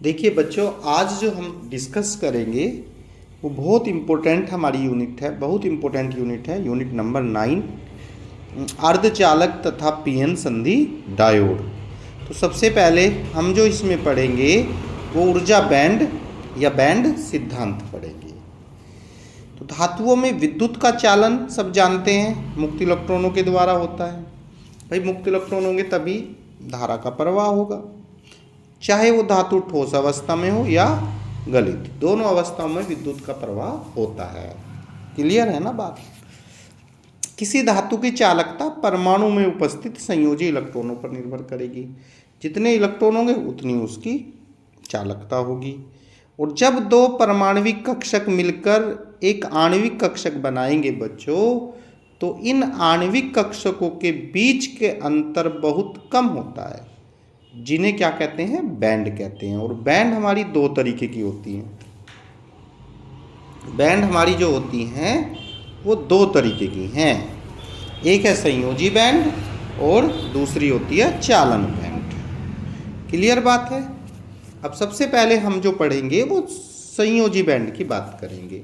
देखिए बच्चों, आज जो हम डिस्कस करेंगे वो बहुत इम्पोर्टेंट हमारी यूनिट है, बहुत इम्पोर्टेंट यूनिट है, यूनिट नंबर 9, अर्धचालक तथा पीएन संधि डायोड। तो सबसे पहले हम जो इसमें पढ़ेंगे वो ऊर्जा बैंड या बैंड सिद्धांत पढ़ेंगे। तो धातुओं में विद्युत का चालन सब जानते हैं, मुक्त इलेक्ट्रॉनों के द्वारा होता है। भाई मुक्त इलेक्ट्रॉन होंगे तभी धारा का प्रवाह होगा, चाहे वो धातु ठोस अवस्था में हो या गलित, दोनों अवस्थाओं में विद्युत का प्रवाह होता है। क्लियर है ना बात? किसी धातु की चालकता परमाणु में उपस्थित संयोजी इलेक्ट्रॉनों पर निर्भर करेगी। जितने इलेक्ट्रॉन होंगे उतनी उसकी चालकता होगी। और जब दो परमाणविक कक्षक मिलकर एक आणविक कक्षक बनाएंगे बच्चों, तो इन आणविक कक्षकों के बीच के अंतर बहुत कम होता है, जिन्हें क्या कहते हैं? बैंड कहते हैं। और बैंड हमारी दो तरीके की होती हैं। बैंड हमारी जो होती हैं वो दो तरीके की हैं। एक है संयोजी बैंड और दूसरी होती है चालन बैंड। क्लियर बात है? अब सबसे पहले हम जो पढ़ेंगे वो संयोजी बैंड की बात करेंगे।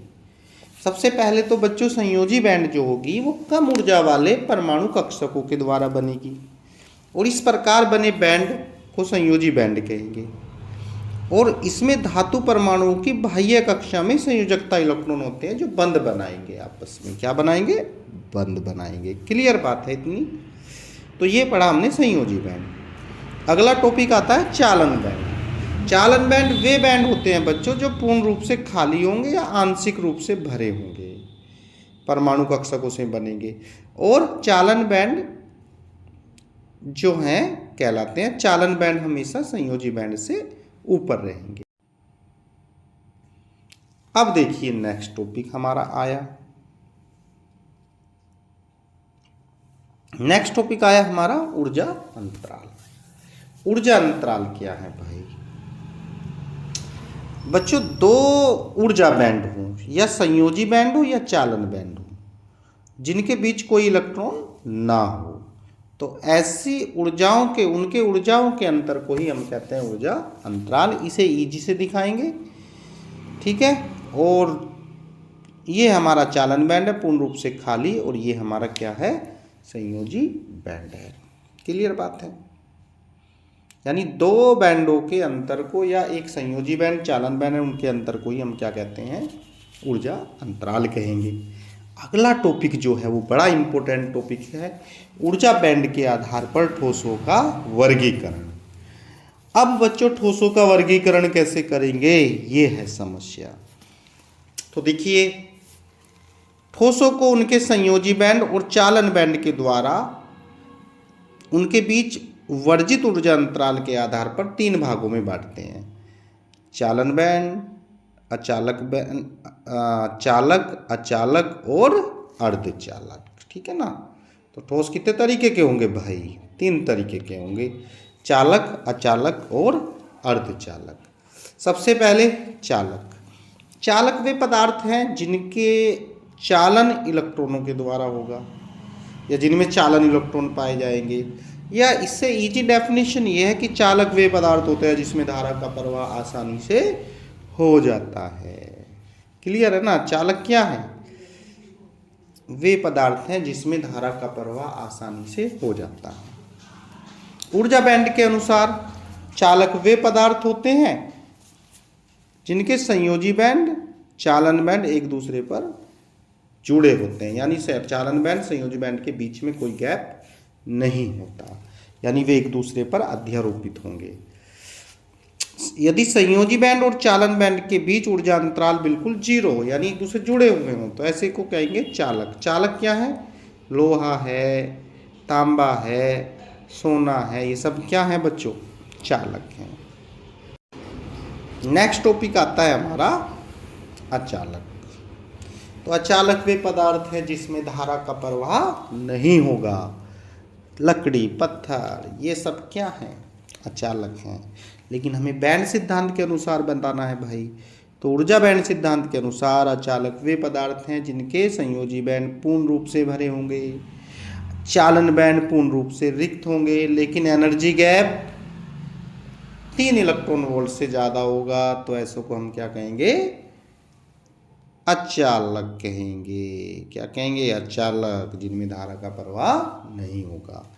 सबसे पहले तो बच्चों संयोजी बैंड जो होगी वो कम ऊर्जा वाले परमाणु कक्षकों के द्वारा बनेगी, और इस प्रकार बने बैंड को संयोजी बैंड कहेंगे। और इसमें धातु परमाणुओं की बाह्य कक्षा में संयोजकता इलेक्ट्रॉन होते हैं जो बंद बनाएंगे, आपस में क्या बनाएंगे? बंद बनाएंगे। क्लियर बात है इतनी? तो ये पढ़ा हमने संयोजी बैंड। अगला टॉपिक आता है चालन बैंड। चालन बैंड वे बैंड होते हैं बच्चों जो पूर्ण रूप से खाली होंगे या आंशिक रूप से भरे होंगे, परमाणु कक्षकों से बनेंगे। और चालन बैंड जो हैं कहलाते हैं, चालन बैंड हमेशा संयोजी बैंड से ऊपर रहेंगे। अब देखिए नेक्स्ट टॉपिक हमारा आया। नेक्स्ट टॉपिक आया हमारा ऊर्जा अंतराल। ऊर्जा अंतराल क्या है भाई? बच्चों दो ऊर्जा बैंड हो, या संयोजी बैंड हो या चालन बैंड हो, जिनके बीच कोई इलेक्ट्रॉन ना हो, तो ऐसी ऊर्जाओं के उनके ऊर्जाओं के अंतर को ही हम कहते हैं ऊर्जा अंतराल। इसे ईजी से दिखाएंगे, ठीक है? और ये हमारा चालन बैंड है पूर्ण रूप से खाली, और ये हमारा क्या है? संयोजी बैंड है। क्लियर बात है? यानी दो बैंडों के अंतर को, या एक संयोजी बैंड चालन बैंड है, उनके अंतर को ही हम क्या कहते हैं? ऊर्जा अंतराल कहेंगे। अगला टॉपिक जो है वो बड़ा इंपॉर्टेंट टॉपिक है, ऊर्जा बैंड के आधार पर ठोसों का वर्गीकरण। अब बच्चों ठोसों का वर्गीकरण कैसे करेंगे, ये है समस्या। तो देखिए, ठोसों को उनके संयोजी बैंड और चालन बैंड के द्वारा उनके बीच वर्जित ऊर्जा अंतराल के आधार पर तीन भागों में बांटते हैं: चालन बैंड, अचालक बैंड, चालक, अचालक और अर्धचालक। ठीक है ना? तो ठोस कितने तरीके के होंगे भाई? तीन तरीके के होंगे: चालक, अचालक और अर्धचालक। सबसे पहले चालक। चालक वे पदार्थ हैं जिनके चालन इलेक्ट्रॉनों के द्वारा होगा, या जिनमें चालन इलेक्ट्रॉन पाए जाएंगे। या इससे इजी डेफिनेशन ये है कि चालक वे पदार्थ होते हैं जिसमें धारा का प्रवाह आसानी से हो जाता है। क्लियर है ना? चालक क्या है? वे पदार्थ हैं जिसमें धारा का प्रवाह आसानी से हो जाता है। ऊर्जा बैंड के अनुसार चालक वे पदार्थ होते हैं जिनके संयोजी बैंड, चालन बैंड एक दूसरे पर जुड़े होते हैं, यानी चालन बैंड संयोजी बैंड के बीच में कोई गैप नहीं होता, यानी वे एक दूसरे पर अध्यारोपित होंगे। यदि संयोजी बैंड और चालन बैंड के बीच ऊर्जा अंतराल बिल्कुल जीरो हो, यानी एक दूसरे जुड़े हुए हों, तो ऐसे को कहेंगे चालक। चालक क्या है? लोहा है, तांबा है, सोना है, ये सब क्या है बच्चों? चालक हैं। नेक्स्ट टॉपिक आता है हमारा अचालक। तो अचालक वे पदार्थ है जिसमें धारा का प्रवाह नहीं होगा। लकड़ी, पत्थर, ये सब क्या हैं? अचालक हैं। लेकिन हमें बैंड सिद्धांत के अनुसार बताना है भाई। तो ऊर्जा बैंड सिद्धांत के अनुसार अचालक वे पदार्थ हैं जिनके संयोजी बैंड पूर्ण रूप से भरे होंगे, चालन बैंड पूर्ण रूप से रिक्त होंगे, लेकिन एनर्जी गैप 3 इलेक्ट्रॉन वोल्ट से ज़्यादा होगा तो ऐसों को हम क्या कहेंगे, अचालक कहेंगे। क्या कहेंगे, अचालक, जिनमें धारा का प्रवाह नहीं होगा।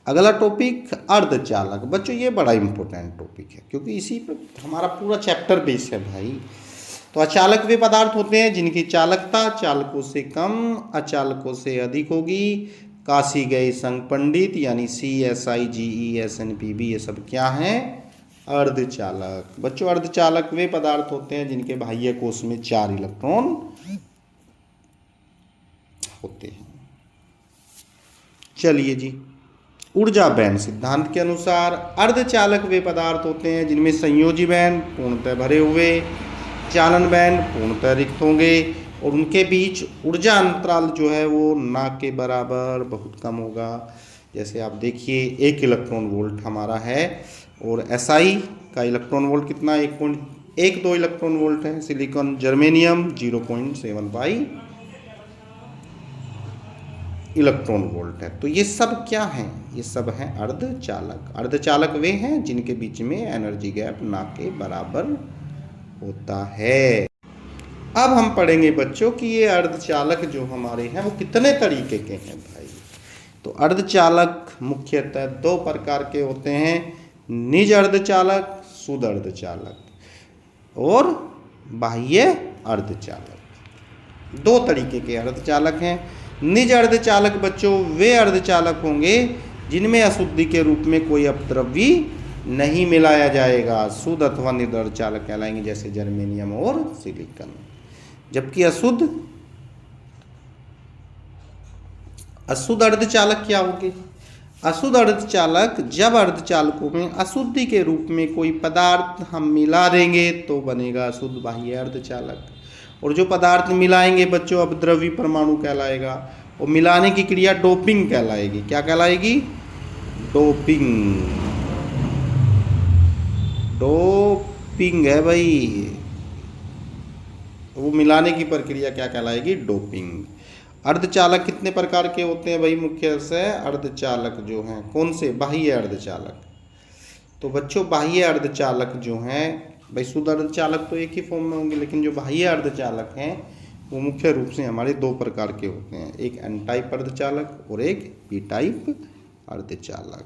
अगला टॉपिक अर्धचालक। बच्चों ये बड़ा इंपॉर्टेंट टॉपिक है क्योंकि इसी पर हमारा पूरा चैप्टर बेस है भाई। तो अचालक वे पदार्थ होते हैं जिनकी चालकता चालकों से कम अचालकों से अधिक होगी। काशी गए संग पंडित यानी CSI GE SNPB ये सब क्या हैं, अर्धचालक। बच्चों अर्धचालक वे पदार्थ होते हैं जिनके बाह्य कोश में 4 इलेक्ट्रॉन होते हैं। चलिए जी, ऊर्जा बैंड सिद्धांत के अनुसार अर्धचालक वे पदार्थ होते हैं जिनमें संयोजी बैंड पूर्णतः भरे हुए, चालन बैंड पूर्णतः रिक्त होंगे और उनके बीच ऊर्जा अंतराल जो है वो ना के बराबर बहुत कम होगा। जैसे आप देखिए 1 इलेक्ट्रॉन वोल्ट हमारा है और SI का इलेक्ट्रॉन वोल्ट कितना 1.12 इलेक्ट्रॉन वोल्ट है। सिलिकॉन जर्मेनियम 0.75 इलेक्ट्रॉन वोल्ट है। तो ये सब क्या हैं, ये सब हैं अर्धचालक। अर्धचालक वे हैं जिनके बीच में एनर्जी गैप ना के बराबर होता है। अब हम पढ़ेंगे बच्चों कि ये अर्धचालक जो हमारे हैं वो कितने तरीके के हैं भाई। तो अर्धचालक मुख्यतः 2 प्रकार के होते हैं, निज अर्धचालक, शुद्ध अर्धचालक और बाह्य अर्धचालक। 2 तरीके के अर्धचालक हैं। निज अर्धचालक बच्चों वे अर्धचालक होंगे जिनमें अशुद्धि के रूप में कोई अपद्रव्य नहीं मिलाया जाएगा। शुद्ध अथवा निज अर्धचालक कहलाएंगे जैसे जर्मेनियम और सिलिकॉन। जबकि अशुद्ध अर्धचालक क्या होंगे, अशुद्ध अर्धचालक जब अर्धचालकों में अशुद्धि के रूप में कोई पदार्थ हम मिला देंगे तो बनेगा अशुद्ध बाह्य अर्धचालक। और जो पदार्थ मिलाएंगे बच्चों अपद्रव्य परमाणु कहलाएगा और मिलाने की क्रिया डोपिंग कहलाएगी। क्या कहलाएगी, डोपिंग। डोपिंग है भाई, वो मिलाने की प्रक्रिया क्या कहलाएगी, डोपिंग। अर्धचालक कितने प्रकार के होते हैं भाई, मुख्य से अर्धचालक जो हैं कौन से, बाह्य अर्धचालक। तो बच्चों बाह्य अर्धचालक जो हैं भाई, शुद्ध अर्धचालक तो एक ही फॉर्म में होंगे लेकिन जो बाह्य अर्धचालक हैं वो मुख्य रूप से हमारे 2 प्रकार के होते हैं, एक एन टाइप अर्धचालक और एक पी टाइप अर्धचालक।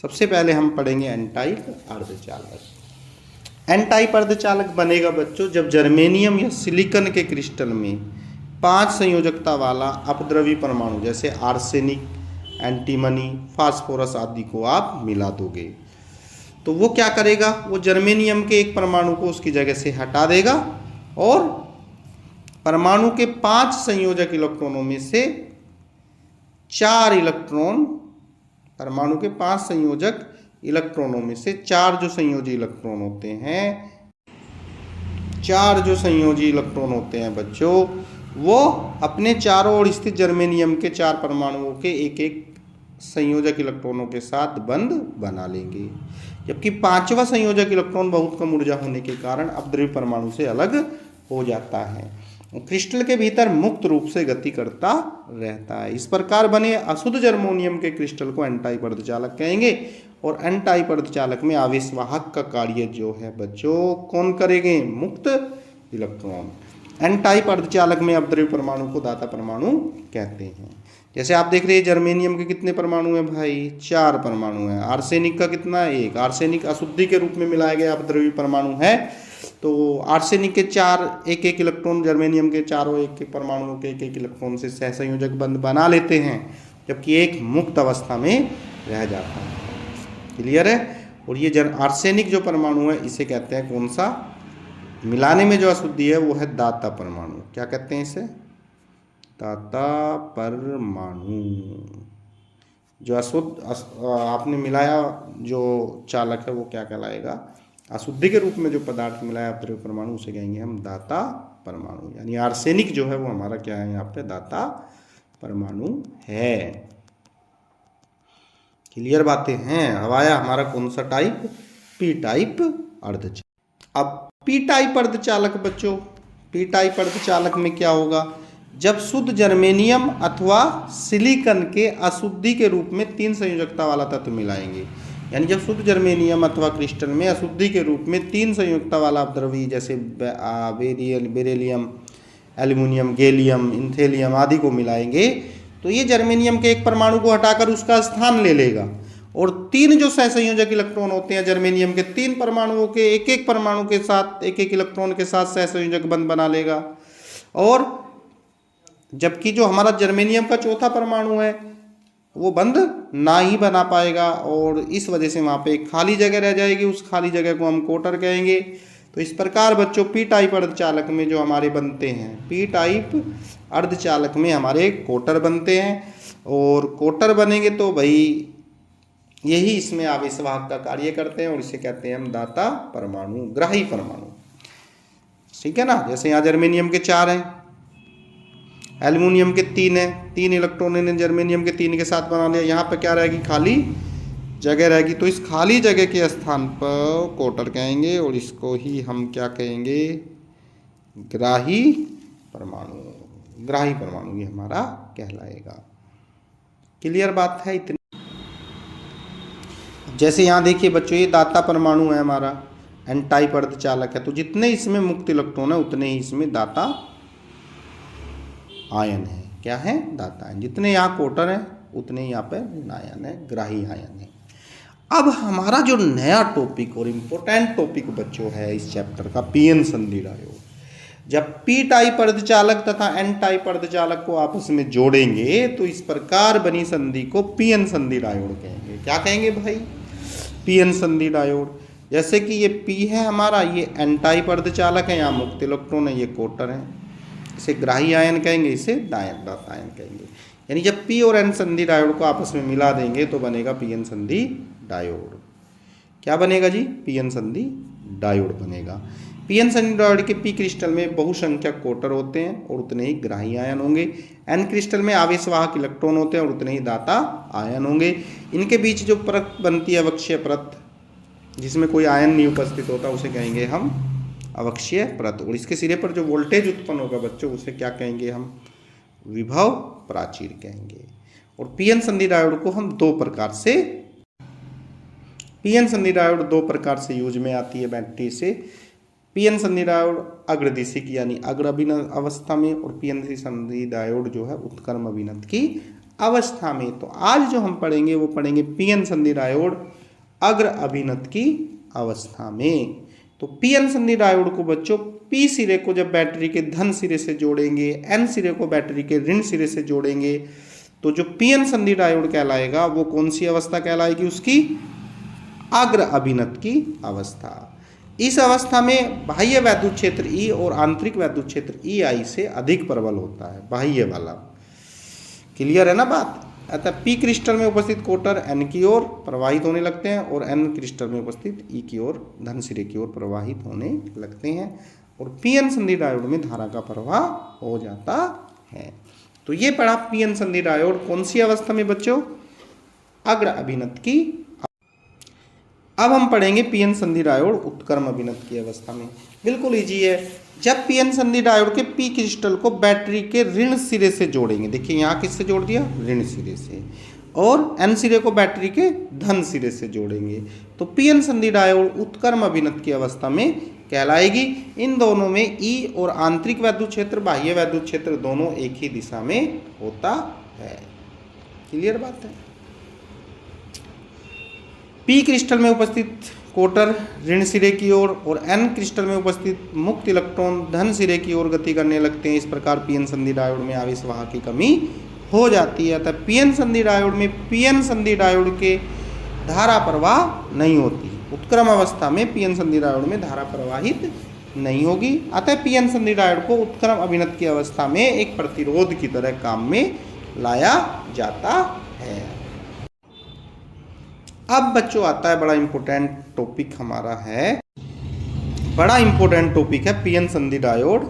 सबसे पहले हम पढ़ेंगे एन टाइप अर्धचालक। एन टाइप अर्धचालक बनेगा बच्चों जब जर्मेनियम या सिलिकॉन के क्रिस्टल में 5 संयोजकता वाला अपद्रव्य परमाणु जैसे आर्सेनिक, एंटीमनी, फास्फोरस आदि को आप मिला दोगे तो वो क्या करेगा, वो जर्मेनियम के एक परमाणु को उसकी जगह से हटा देगा और परमाणु के 5 संयोजक इलेक्ट्रॉनों में से 4 इलेक्ट्रॉन, परमाणु के 5 संयोजक इलेक्ट्रॉनों में से 4 जो संयोजी इलेक्ट्रॉन होते हैं, 4 जो संयोजी इलेक्ट्रॉन होते हैं बच्चों, वो अपने चारों ओर स्थित जर्मेनियम के 4 परमाणुओं के एक एक संयोजक इलेक्ट्रॉनों के साथ बंध बना लेंगे। जबकि 5वां संयोजक इलेक्ट्रॉन बहुत कम ऊर्जा होने के कारण अपद्रव्य परमाणु से अलग हो जाता है, क्रिस्टल के भीतर मुक्त रूप से गति करता रहता है। इस प्रकार बने अशुद्ध जर्मेनियम के क्रिस्टल को एन टाइप अर्धचालक कहेंगे। और एन टाइप अर्धचालक में आवेशवाहक का कार्य जो है बच्चों कौन करेंगे, मुक्त इलेक्ट्रॉन। एन टाइप अर्धचालक में अपद्रव्य परमाणु को दाता परमाणु कहते हैं। जैसे आप देख रहे हैं जर्मेनियम के कितने परमाणु हैं भाई, 4 परमाणु हैं। आर्सेनिक का कितना है, 1। आर्सेनिक अशुद्धि के रूप में मिलाया गया अपद्रव्य परमाणु है। तो आर्सेनिक के 4 एक एक इलेक्ट्रॉन जर्मेनियम के चारों एक एक परमाणुओं के एक एक इलेक्ट्रॉन से सहसंयोजक बंध बना लेते हैं, जबकि एक मुक्त अवस्था में रह जाता है। क्लियर है। और ये आर्सेनिक जो परमाणु है इसे कहते हैं कौन सा, मिलाने में जो अशुद्धि है वो है दाता परमाणु। क्या कहते हैं इसे, दाता परमाणु। जो अशुद्ध आपने मिलाया जो चालक है वो क्या कहलाएगा, अशुद्धि के रूप में जो पदार्थ मिलाया अपद्रव्य परमाणु उसे कहेंगे हम दाता परमाणु। यानी आर्सेनिक जो है वो हमारा क्या है, यहाँ पे दाता परमाणु है। क्लियर बातें हैं। अब आया हमारा कौन सा टाइप, पी टाइप अर्धचालक। अब पी टाइप अर्धचालक बच्चों, पी टाइप अर्धचालक में क्या होगा, जब शुद्ध जर्मेनियम अथवा सिलिकॉन के अशुद्धि के रूप में 3 संयोजकता वाला तत्व मिलाएंगे। यानी जब शुद्ध जर्मेनियम अथवा क्रिस्टल में अशुद्धि के रूप में 3 संयुक्ता वाला अपद्रव्य जैसे बेरिलियम, एल्यूमिनियम, गैलियम, इंथेलियम आदि को मिलाएंगे तो ये जर्मेनियम के एक परमाणु को हटाकर उसका स्थान ले लेगा और 3 जो सहसंयोजक इलेक्ट्रॉन होते हैं जर्मेनियम के 3 परमाणुओं के एक एक परमाणु के साथ एक एक इलेक्ट्रॉन के साथ सहसंयोजक बंध बना लेगा। और जबकि जो हमारा जर्मेनियम का चौथा परमाणु है वो बंध ना ही बना पाएगा और इस वजह से वहाँ पे एक खाली जगह रह जाएगी, उस खाली जगह को हम कोटर कहेंगे। तो इस प्रकार बच्चों पी टाइप अर्धचालक में जो हमारे बनते हैं, पी टाइप अर्धचालक में हमारे कोटर बनते हैं और कोटर बनेंगे तो भाई यही इसमें आवेशवाहक का कार्य करते हैं और इसे कहते हैं हम दाता परमाणु, ग्राही परमाणु। ठीक है ना, जैसे यहाँ जर्मेनियम के 4 हैं, एल्युमिनियम के 3 हैं, 3 इलेक्ट्रॉन ने जर्मेनियम के 3 के साथ बना लिया, यहाँ पर क्या रहेगी, खाली जगह रहेगी। तो इस खाली जगह के स्थान पर कोटर कहेंगे और इसको ही हम क्या कहेंगे, ग्राही परमाणु। ग्राही परमाणु ये हमारा कहलाएगा। क्लियर बात है इतनी। जैसे यहाँ देखिए बच्चों ये दाता परमाणु है हमारा, एन टाइप अर्धचालक है, तो जितने इसमें मुक्त इलेक्ट्रॉन है उतने ही इसमें दाता आयन है। क्या है, दाता आयन। जितने यहाँ कोटर हैं उतने ही यहाँ पे आयन है, ग्राही आयन है। अब हमारा जो नया टॉपिक और इम्पोर्टेंट टॉपिक बच्चों है इस चैप्टर का, पीएन संधि डायोड। जब पी टाइप अर्धचालक तथा एन टाइप अर्धचालक को आपस में जोड़ेंगे तो इस प्रकार बनी संधि को पीएन संधि डायोड कहेंगे। क्या कहेंगे भाई, पीएन संधि डायोड। जैसे कि ये पी है हमारा, ये एन टाइप अर्धचालक है, यहाँ मुक्त इलेक्ट्रॉन है, ये कोटर है, इसे ग्राही आयन कहेंगे, इसे दाता आयन कहेंगे। यानी जब पी और एन संधि डायोड को आपस में मिला देंगे तो बनेगा पीएन संधि डायोड। क्या बनेगा जी, पीएन संधि डायोड बनेगा। पीएन संधि डायोड के पी क्रिस्टल में बहुसंख्यक कोटर होते हैं और उतने ही ग्राही आयन होंगे। एन क्रिस्टल में आवेशवाहक इलेक्ट्रॉन होते हैं और उतने ही दाता आयन होंगे। इनके बीच जो परत बनती है अवक्षीय परत, जिसमें कोई आयन नहीं उपस्थित होता, उसे कहेंगे हम अवक्षीय परत। और इसके सिरे पर जो वोल्टेज उत्पन्न होगा बच्चों, उसे क्या कहेंगे हम, विभव प्राचीर कहेंगे। और पीएन संधि डायोड को हम पीएन संधि डायोड दो प्रकार से यूज में आती है बैटरी से। पीएन संधि डायोड अग्रदिशिक यानी अग्र अभिनत अवस्था में, और पीएन संधि डायोड जो है उत्क्रम अभिनत की अवस्था में। तो आज जो हम पढ़ेंगे वो पढ़ेंगे पीएन संधि डायोड अग्र अभिनत की अवस्था में। तो पीएन संधि डायोड को बच्चों पी सिरे को जब बैटरी के धन सिरे से जोड़ेंगे, एन सिरे को बैटरी के ऋण सिरे से जोड़ेंगे, तो जो पीएन संधि डायोड कहलाएगा वो कौन सी अवस्था कहलाएगी, उसकी अग्र अभिनत की अवस्था। इस अवस्था में बाह्य वैद्युत क्षेत्र ई और आंतरिक वैद्युत क्षेत्र ई आई से अधिक प्रबल होता है, बाह्य वाला। क्लियर है ना बात। अतः पी क्रिस्टल में उपस्थित कोटर एन की ओर प्रवाहित होने लगते हैं और एन क्रिस्टल में उपस्थित ई की ओर, धन सिरे की ओर प्रवाहित होने लगते हैं और पीएन संधि डायोड में धारा का प्रवाह हो जाता है। तो ये पढ़ा पीएन संधि डायोड कौन सी अवस्था में बच्चों, अग्र अभिनत की। अब हम पढ़ेंगे पीएन संधि डायोड उत्क्रम अभिनत की अवस्था में। बिल्कुल इजी है। जब पीएन संधि डायोड के पी क्रिस्टल को बैटरी के ऋण सिरे से जोड़ेंगे, देखिए यहाँ किससे जोड़ दिया, ऋण सिरे से, और एन सिरे को बैटरी के धन सिरे से जोड़ेंगे, तो पीएन संधि डायोड उत्क्रम अभिनत की अवस्था में कहलाएगी। इन दोनों में ई और आंतरिक वैद्युत क्षेत्र, बाह्य वैद्युत क्षेत्र दोनों एक ही दिशा में होता है। क्लियर बात है। पी क्रिस्टल में उपस्थित कोटर ऋण सिरे की ओर और एन क्रिस्टल में उपस्थित मुक्त इलेक्ट्रॉन धन सिरे की ओर गति करने लगते हैं। इस प्रकार पीएन संधि डायोड में आवेशवाहक की कमी हो जाती है। अतः पीएन संधि डायोड में पीएन संधि डायोड के धारा प्रवाह नहीं होती। उत्क्रम अवस्था में पीएन संधि डायोड में धारा प्रवाहित नहीं होगी। अतः पीएन संधि डायोड को उत्क्रम अभिनत की अवस्था में एक प्रतिरोध की तरह काम में लाया जाता है। अब बच्चों आता है बड़ा इंपॉर्टेंट टॉपिक हमारा है, बड़ा इंपॉर्टेंट टॉपिक है पीएन संधि डायोड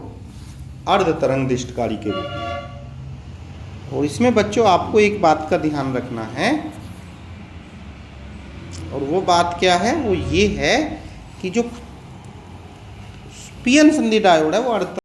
अर्ध तरंग दिष्टकारी के रूप में। और इसमें बच्चों आपको एक बात का ध्यान रखना है, और वो बात क्या है, वो ये है कि जो पीएन संधि डायोड है वो अर्ध